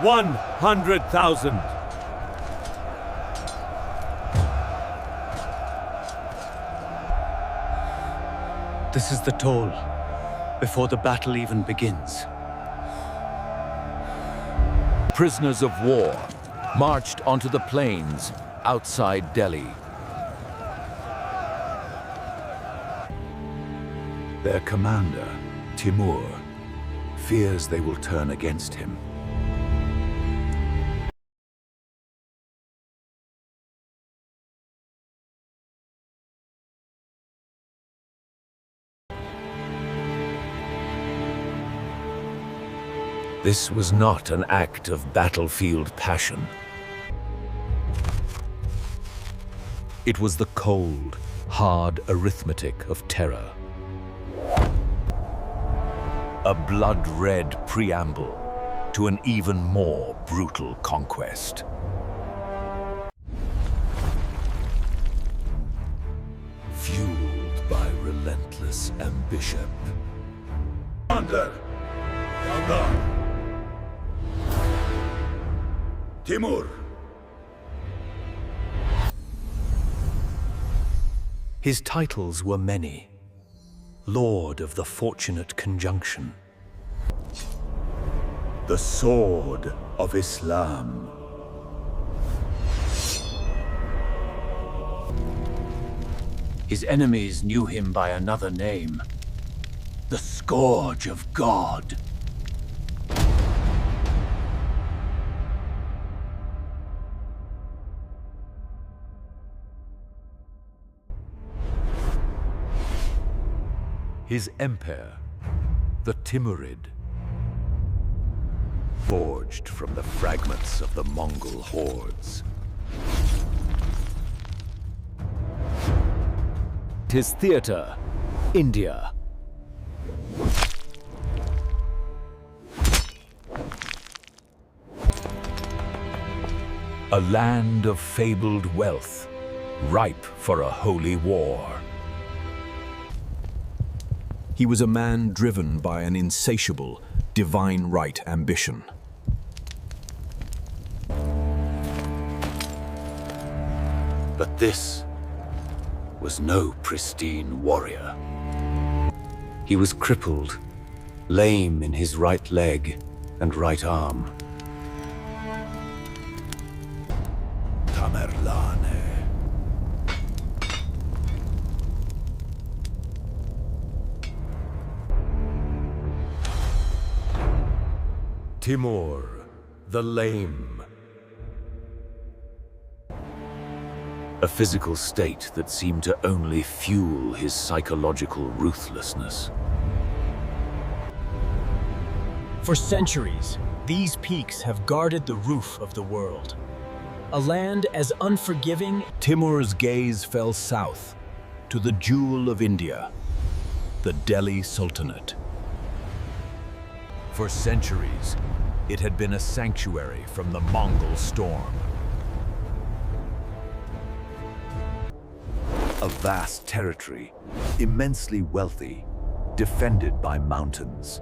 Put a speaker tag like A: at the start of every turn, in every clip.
A: 100,000.
B: This is the toll, before the battle even begins.
C: Prisoners of war marched onto the plains outside Delhi.
D: Their commander, Timur, fears they will turn against him. This was not an act of battlefield passion. It was the cold, hard arithmetic of terror. A blood-red preamble to an even more brutal conquest. Fueled by relentless ambition.
E: Commander, down. Timur.
B: His titles were many. Lord of the Fortunate Conjunction.
E: The Sword of Islam.
B: His enemies knew him by another name. The Scourge of God.
D: His empire, the Timurid, forged from the fragments of the Mongol hordes.
C: His theater, India.
D: A land of fabled wealth, ripe for a holy war.
F: He was a man driven by an insatiable, divine right ambition.
D: But this was no pristine warrior. He was crippled, lame in his right leg and right arm. Tamerlane. Timur, the Lame. A physical state that seemed to only fuel his psychological ruthlessness.
G: For centuries, these peaks have guarded the roof of the world. A land as unforgiving.
F: Timur's gaze fell south to the jewel of India, the Delhi Sultanate.
D: For centuries, it had been a sanctuary from the Mongol storm. A vast territory, immensely wealthy, defended by mountains.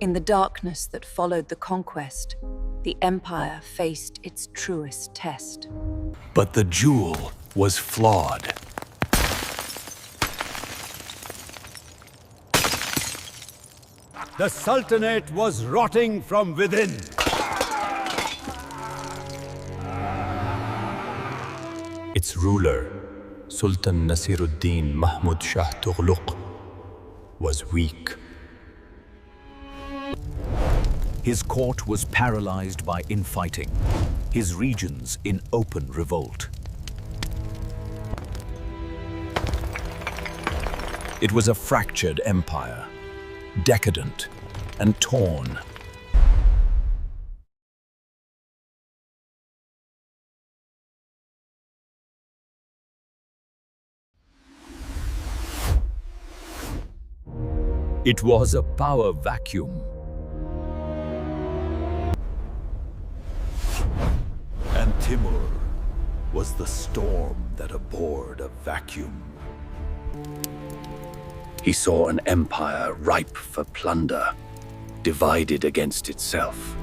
H: In the darkness that followed the conquest, the empire faced its truest test.
D: But the jewel was flawed.
A: The Sultanate was rotting from within.
F: Its ruler, Sultan Nasiruddin Mahmud Shah Tughlaq, was weak.
D: His court was paralyzed by infighting, his regions in open revolt.
F: It was a fractured empire, decadent and torn.
D: It was a power vacuum. And Timur was the storm that abhorred a vacuum. He saw an empire ripe for plunder, divided against itself.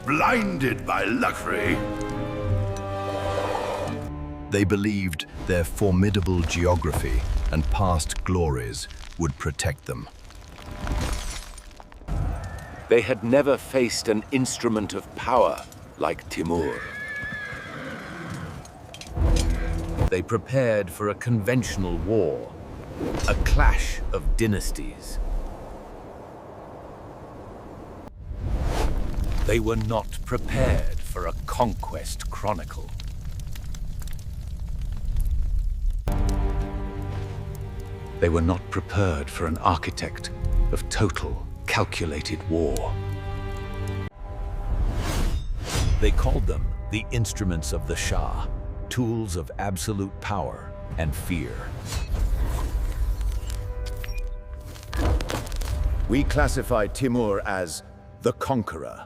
E: Blinded by luxury.
F: They believed their formidable geography and past glories would protect them.
D: They had never faced an instrument of power like Timur. They prepared for a conventional war, a clash of dynasties. They were not prepared for a conquest chronicle. They were not prepared for an architect of total, calculated war.
F: They called them the instruments of the Shah, tools of absolute power and fear.
E: We classify Timur as the Conqueror.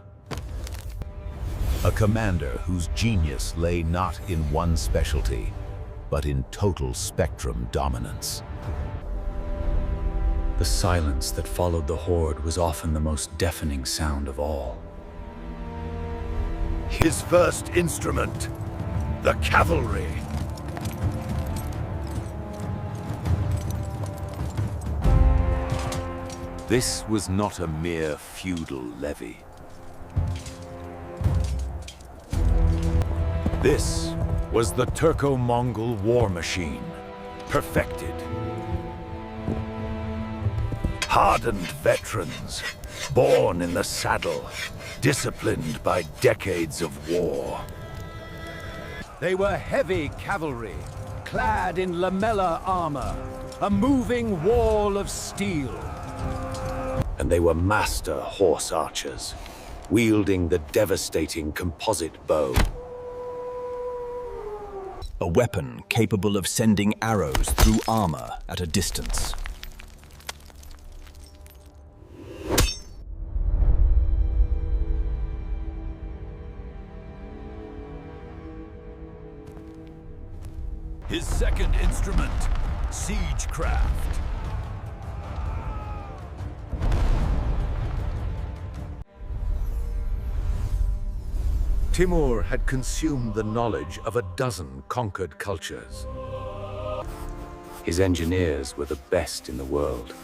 F: A commander whose genius lay not in one specialty, but in total spectrum dominance.
B: The silence that followed the horde was often the most deafening sound of all.
E: His first instrument, the cavalry.
D: This was not a mere feudal levy.
E: This was the Turco-Mongol war machine, perfected. Hardened veterans, born in the saddle, disciplined by decades of war.
A: They were heavy cavalry, clad in lamellar armor, a moving wall of steel.
D: And they were master horse archers, wielding the devastating composite bow.
F: A weapon capable of sending arrows through armor at a distance.
E: His second instrument, siegecraft.
D: Timur had consumed the knowledge of a dozen conquered cultures. His engineers were the best in the world.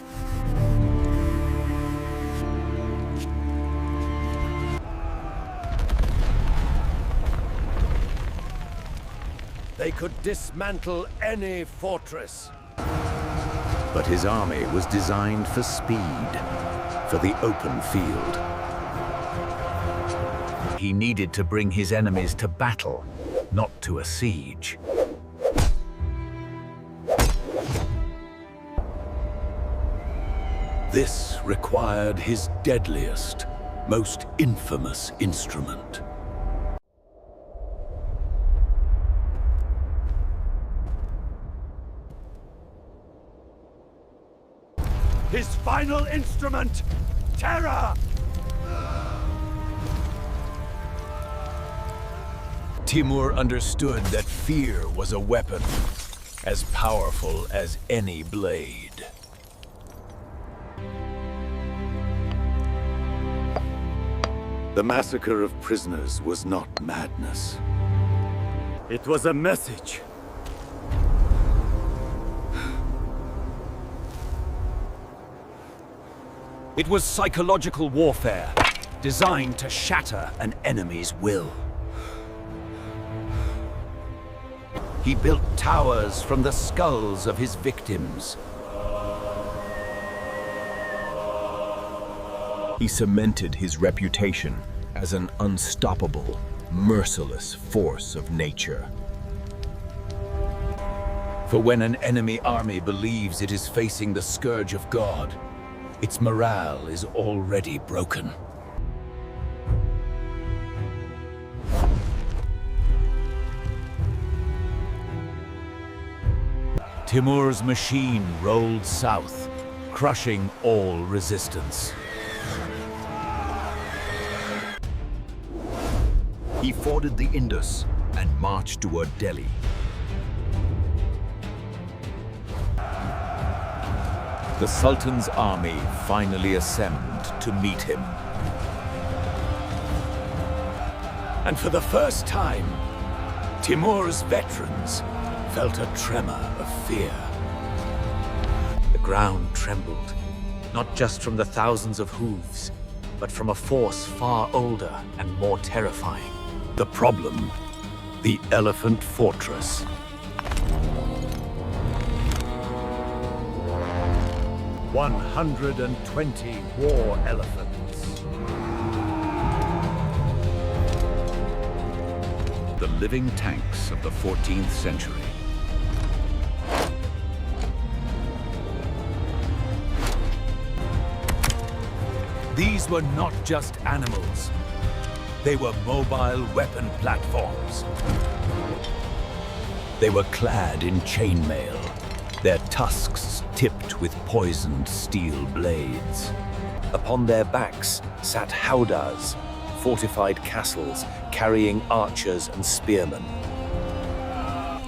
A: They could dismantle any fortress.
D: But his army was designed for speed, for the open field.
F: He needed to bring his enemies to battle, not to a siege.
D: This required his deadliest, most infamous instrument.
A: His final instrument, terror!
F: Timur understood that fear was a weapon, as powerful as any blade.
D: The massacre of prisoners was not madness.
A: It was a message. It was psychological warfare, designed to shatter an enemy's will. He built towers from the skulls of his victims.
F: He cemented his reputation as an unstoppable, merciless force of nature.
D: For when an enemy army believes it is facing the scourge of God, its morale is already broken.
F: Timur's machine rolled south, crushing all resistance. He forded the Indus and marched toward Delhi. The Sultan's army finally assembled to meet him.
B: And for the first time, Timur's veterans felt a tremor of fear. The ground trembled, not just from the thousands of hooves, but from a force far older and more terrifying.
A: The problem, the Elephant Fortress. "120 war elephants. The living tanks of the 14th century. These were not just animals. They were mobile weapon platforms. They were clad in chainmail, their tusks tipped with poisoned steel blades.
D: Upon their backs sat howdahs, fortified castles carrying archers and spearmen.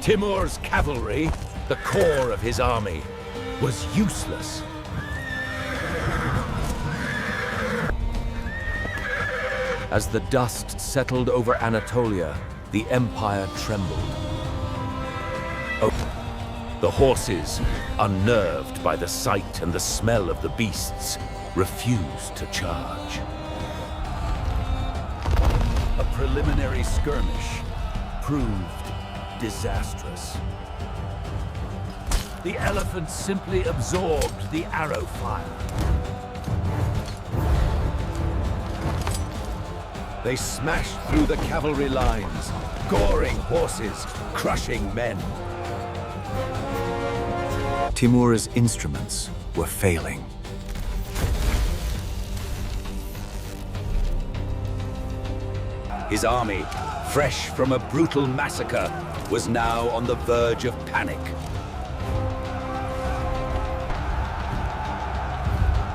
A: Timur's cavalry, the core of his army, was useless.
D: As the dust settled over Anatolia, the empire trembled.
A: The horses, unnerved by the sight and the smell of the beasts, refused to charge. A preliminary skirmish proved disastrous. The elephants simply absorbed the arrow fire. They smashed through the cavalry lines, goring horses, crushing men.
D: Timur's instruments were failing.
A: His army, fresh from a brutal massacre, was now on the verge of panic.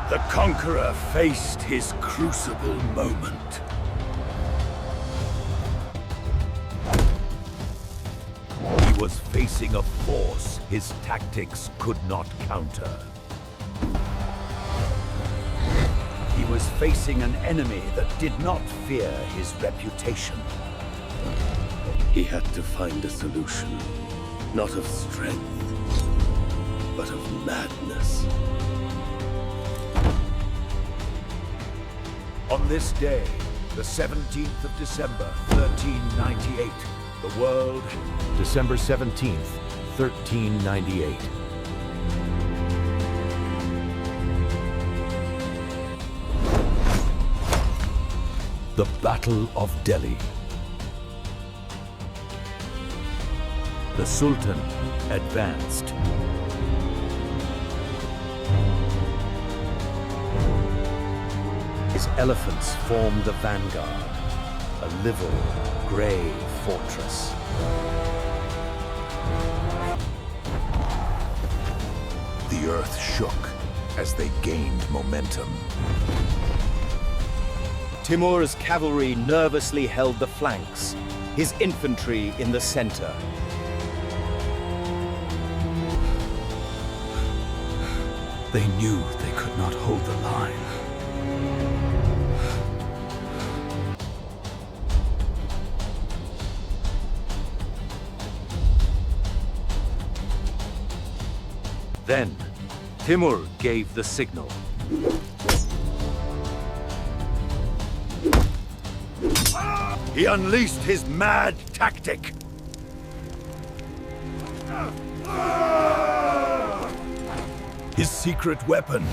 A: The conqueror faced his crucible moment. He was facing a force his tactics could not counter. He was facing an enemy that did not fear his reputation. He had to find a solution, not of strength, but of madness. On this day, the 17th of December, 1398, the world...
F: December 17th, 1398.
A: The Battle of Delhi. The Sultan advanced.
D: His elephants formed the vanguard, a livid, grey fortress.
F: The earth shook as they gained momentum.
I: Timur's cavalry nervously held the flanks, his infantry in the center.
A: They knew they could not hold the line.
D: Then, Timur gave the signal.
A: He unleashed his mad tactic. His secret weapon,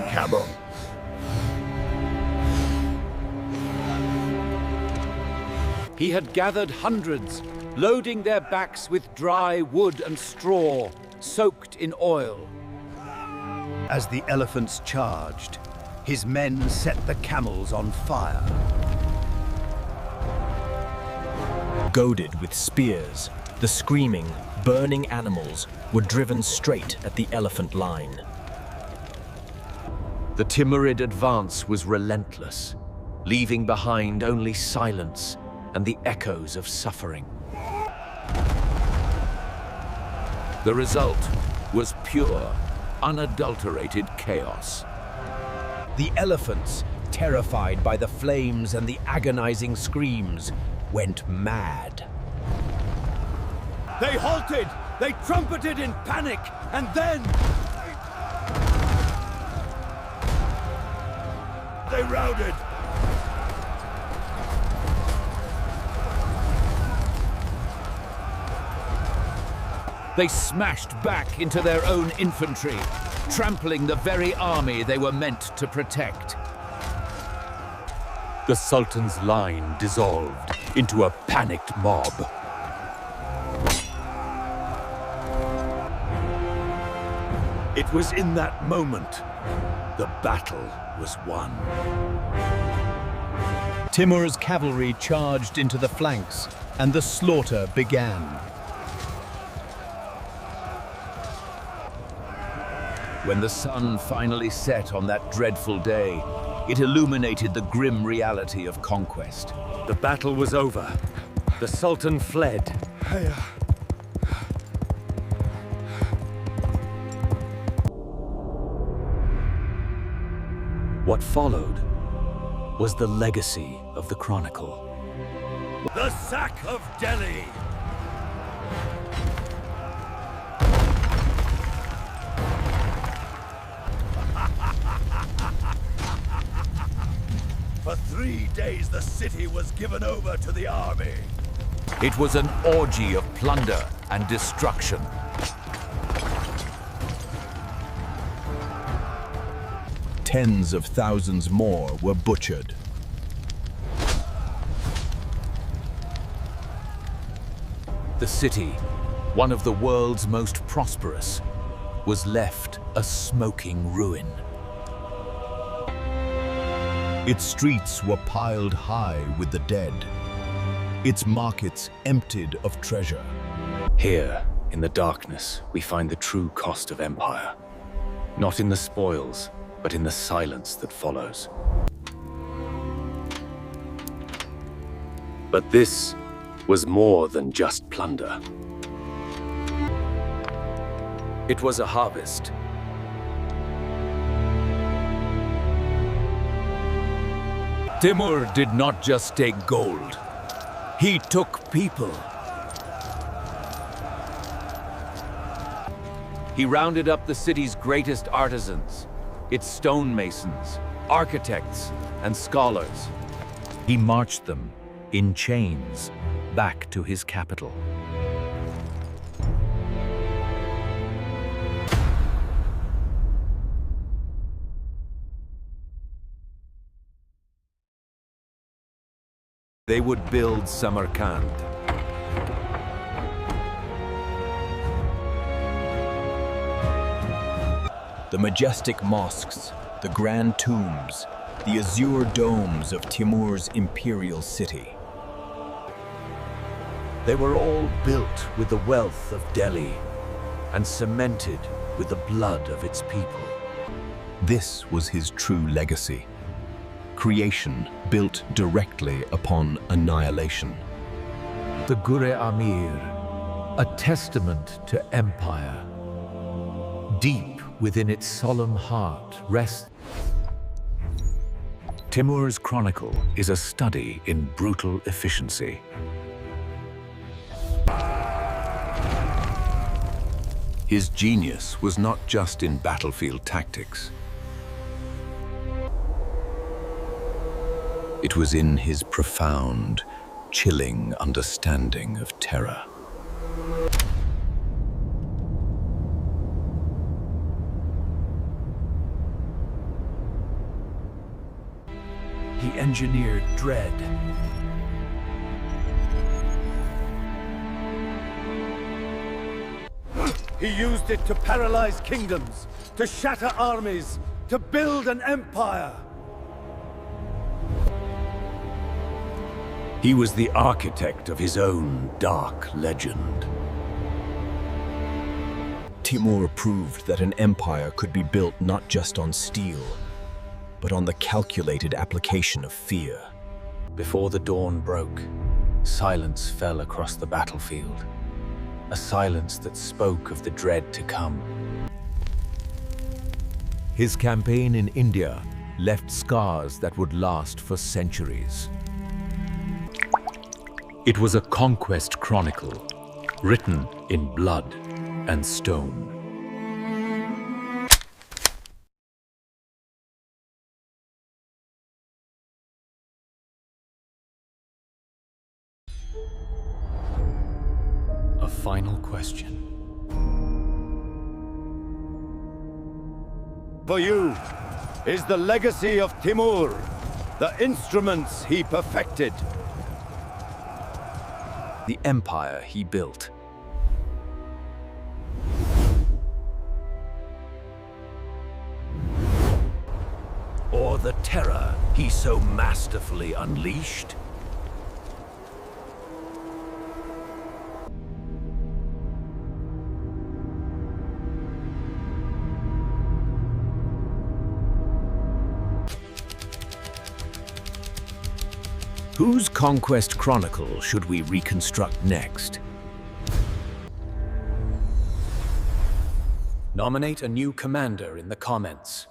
A: camel.
B: He had gathered hundreds, loading their backs with dry wood and straw, soaked in oil.
A: As the elephants charged, his men set the camels on fire.
G: Goaded with spears, the screaming, burning animals were driven straight at the elephant line.
D: The Timurid advance was relentless, leaving behind only silence and the echoes of suffering.
A: The result was pure,
C: unadulterated chaos.
G: The elephants, terrified by the flames and the agonizing screams, went mad.
A: They halted! They trumpeted in panic, and then... they routed!
C: They smashed back into their own infantry, trampling the very army they were meant to protect.
B: The Sultan's line dissolved into a panicked mob.
A: It was in that moment the battle was won.
G: Timur's cavalry charged into the flanks, and the slaughter began.
C: When the sun finally set on that dreadful day, it illuminated the grim reality of conquest.
B: The battle was over. The Sultan fled. What followed was the legacy of the Chronicle.
A: The sack of Delhi! For 3 days, the city was given over to the army.
C: It was an orgy of plunder and destruction.
G: Tens of thousands more were butchered.
C: The city, one of the world's most prosperous, was left a smoking ruin.
F: Its streets were piled high with the dead. Its markets emptied of treasure.
B: Here, in the darkness, we find the true cost of empire. Not in the spoils, but in the silence that follows. But this was more than just plunder. It was a harvest.
C: Timur did not just take gold. He took people. He rounded up the city's greatest artisans, its stonemasons, architects, and scholars. He marched them in chains back to his capital. They would build Samarkand.
G: The majestic mosques, the grand tombs, the azure domes of Timur's imperial city.
C: They were all built with the wealth of Delhi and cemented with the blood of its people.
G: This was his true legacy. Creation built directly upon annihilation.
C: The Gure Amir, a testament to empire. Deep within its solemn heart rests.
B: Timur's Chronicle is a study in brutal efficiency.
F: His genius was not just in battlefield tactics. It was in his profound, chilling understanding of terror.
A: He engineered dread. He used it to paralyze kingdoms, to shatter armies, to build an empire.
B: He was the architect of his own dark legend.
G: Timur proved that an empire could be built not just on steel, but on the calculated application of fear.
B: Before the dawn broke, silence fell across the battlefield. A silence that spoke of the dread to come.
F: His campaign in India left scars that would last for centuries.
C: It was a conquest chronicle, written in blood and stone.
G: A final question.
A: For you is the legacy of Timur, the instruments he perfected.
B: The empire he built.
A: Or the terror he so masterfully unleashed.
B: Whose conquest chronicle should we reconstruct next? Nominate a new commander in the comments.